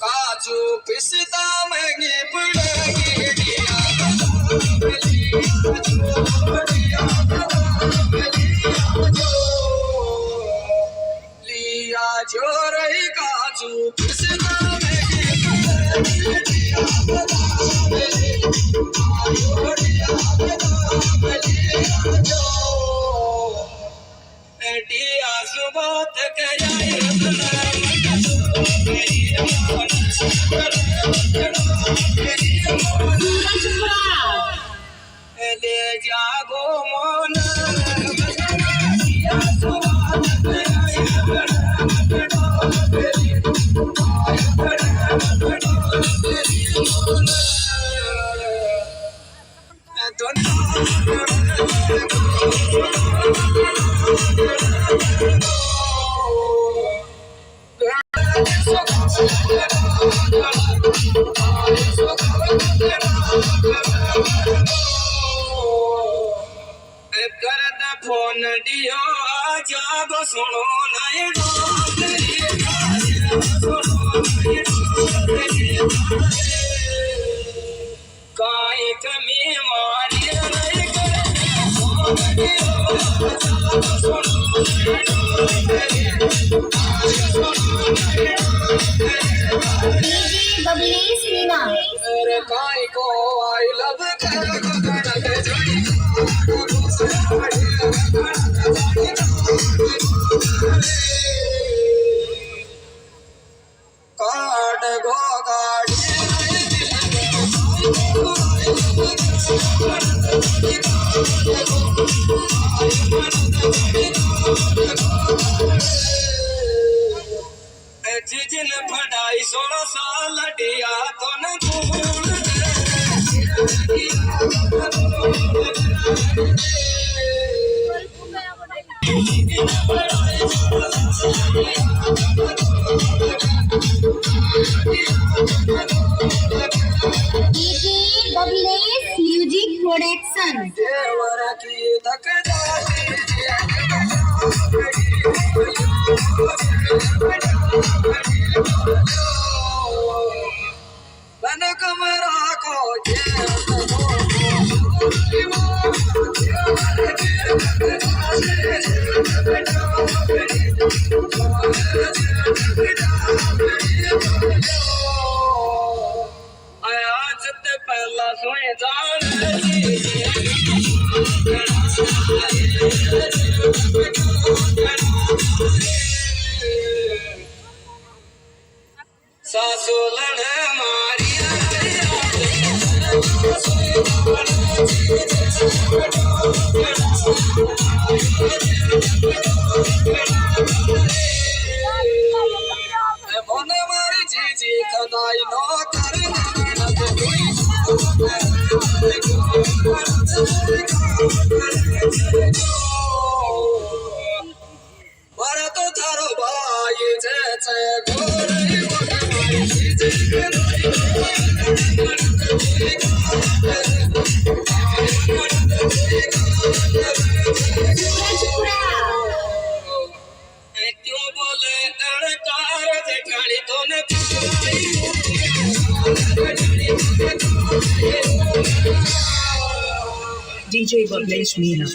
काजू पिस्ता महंगी पड़ेगी लिया जो रही काजू पिस्ता बात ले जागो मन फोन दियो जागो सुनो नहीं काई कमी मारी नहीं काई को आई लव काट गो गाड़ी जिन पढ़ाई 16 साल दिया तो न म्यूजिक प्रोडक्शन देवरा की बन कमरा को आज ते पहला सोए जान सासू लड़ मारी बाई नो तो थारो बाई जैसे क्यों बोले अड़कार जेठानी तोने DJ Bangladesh Meena.